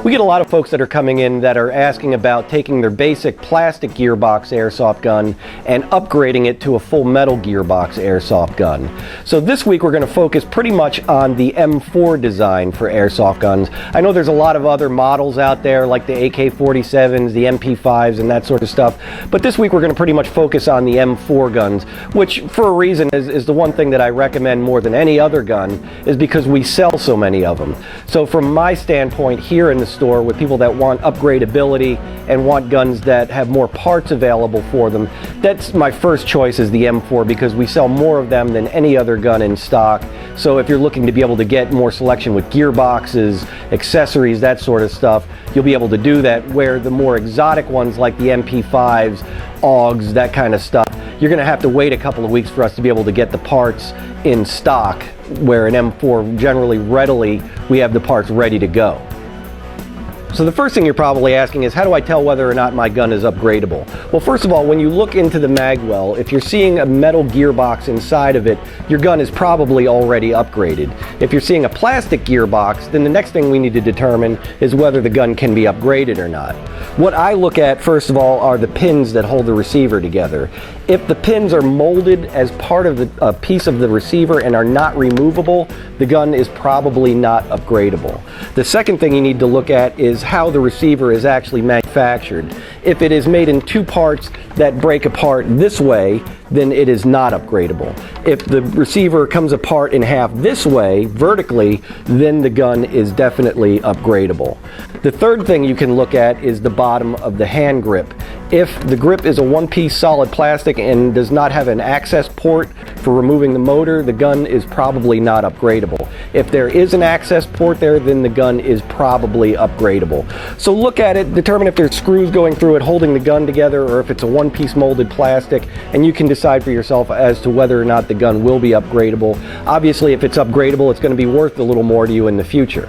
We get a lot of folks that are coming in that are asking about taking their basic plastic gearbox airsoft gun and upgrading it to a full metal gearbox airsoft gun. So this week we're going to focus pretty much on the M4 design for airsoft guns. I know there's a lot of other models out there like the AK-47s, the MP5s and that sort of stuff, but this week we're going to pretty much focus on the M4 guns, which for a reason is the one thing that I recommend more than any other gun, is because we sell so many of them. So from my standpoint here in the store, with people that want upgradability and want guns that have more parts available for them, that's my first choice, is the M4, because we sell more of them than any other gun in stock. So if you're looking to be able to get more selection with gearboxes, accessories, that sort of stuff, you'll be able to do that, where the more exotic ones like the MP5s, AUGs, that kind of stuff, you're going to have to wait a couple of weeks for us to be able to get the parts in stock, where an M4 generally readily we have the parts ready to go. So the first thing you're probably asking is, how do I tell whether or not my gun is upgradable? Well, first of all, when you look into the magwell, if you're seeing a metal gearbox inside of it, your gun is probably already upgraded. If you're seeing a plastic gearbox, then the next thing we need to determine is whether the gun can be upgraded or not. What I look at, first of all, are the pins that hold the receiver together. If the pins are molded as part of the piece of the receiver and are not removable, the gun is probably not upgradable. The second thing you need to look at is how the receiver is actually manufactured. If it is made in two parts that break apart this way, then it is not upgradable. If the receiver comes apart in half this way, vertically, then the gun is definitely upgradable. The third thing you can look at is the bottom of the hand grip. If the grip is a one-piece solid plastic and does not have an access port for removing the motor, the gun is probably not upgradable. If there is an access port there, then the gun is probably upgradable. So look at it, determine if there's screws going through it holding the gun together, or if it's a one-piece molded plastic, and you can decide for yourself as to whether or not the gun will be upgradable. Obviously, if it's upgradable, it's going to be worth a little more to you in the future.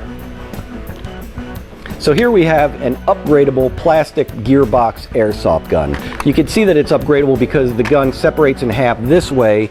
So here we have an upgradable plastic gearbox airsoft gun. You can see that it's upgradable because the gun separates in half this way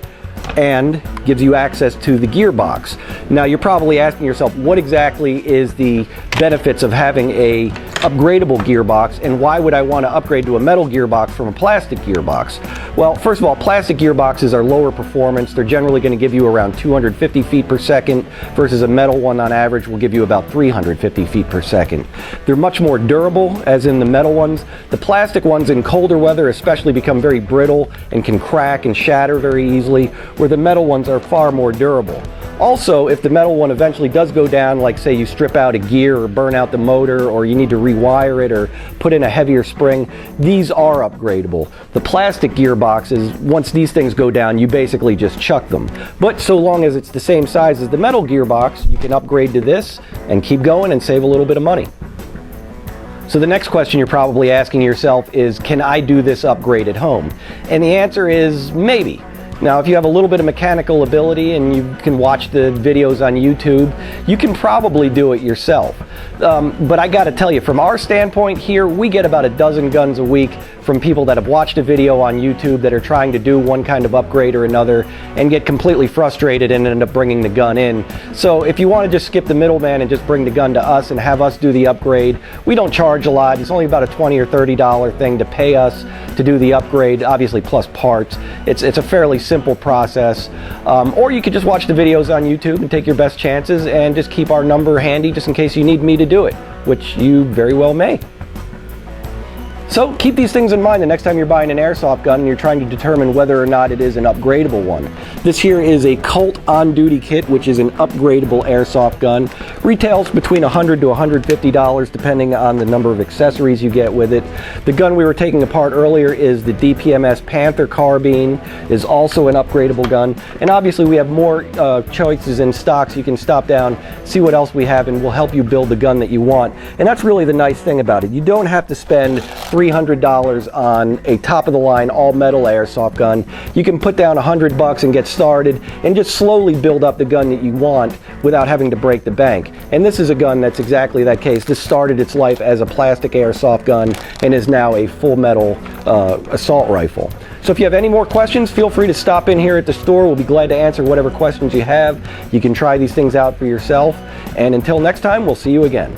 and gives you access to the gearbox. Now you're probably asking yourself, what exactly is the benefits of having a upgradable gearbox, and why would I want to upgrade to a metal gearbox from a plastic gearbox? Well, first of all, plastic gearboxes are lower performance. They're generally going to give you around 250 feet per second, versus a metal one on average will give you about 350 feet per second. They're much more durable, as in the metal ones. The plastic ones in colder weather especially become very brittle and can crack and shatter very easily, where the metal ones are far more durable. Also, if the metal one eventually does go down, like say you strip out a gear or burn out the motor, or you need to rewire it or put in a heavier spring, these are upgradable. The plastic gearboxes, once these things go down, you basically just chuck them. But so long as it's the same size as the metal gearbox, you can upgrade to this and keep going and save a little bit of money. So the next question you're probably asking yourself is, can I do this upgrade at home? And the answer is maybe. Now, if you have a little bit of mechanical ability and you can watch the videos on YouTube, you can probably do it yourself. But I gotta tell you, from our standpoint here, we get about a dozen guns a week from people that have watched a video on YouTube that are trying to do one kind of upgrade or another and get completely frustrated and end up bringing the gun in. So if you want to just skip the middleman and just bring the gun to us and have us do the upgrade, we don't charge a lot. It's only about a $20 or $30 thing to pay us to do the upgrade, obviously plus parts. It's a fairly simple process. Or you could just watch the videos on YouTube and take your best chances and just keep our number handy just in case you need me to do it, which you very well may. So keep these things in mind the next time you're buying an airsoft gun and you're trying to determine whether or not it is an upgradable one. This here is a Colt on-duty kit, which is an upgradable airsoft gun. Retails between $100 to $150 depending on the number of accessories you get with it. The gun we were taking apart earlier is the DPMS Panther carbine, is also an upgradable gun. And obviously we have more choices in stock, so you can stop down, see what else we have, and we'll help you build the gun that you want. And that's really the nice thing about it. You don't have to spend $300 on a top-of-the-line all-metal airsoft gun. You can put down $100 and get started and just slowly build up the gun that you want without having to break the bank. And this is a gun that's exactly that case. This started its life as a plastic airsoft gun and is now a full metal assault rifle. So if you have any more questions, feel free to stop in here at the store. We'll be glad to answer whatever questions you have. You can try these things out for yourself. And until next time, we'll see you again.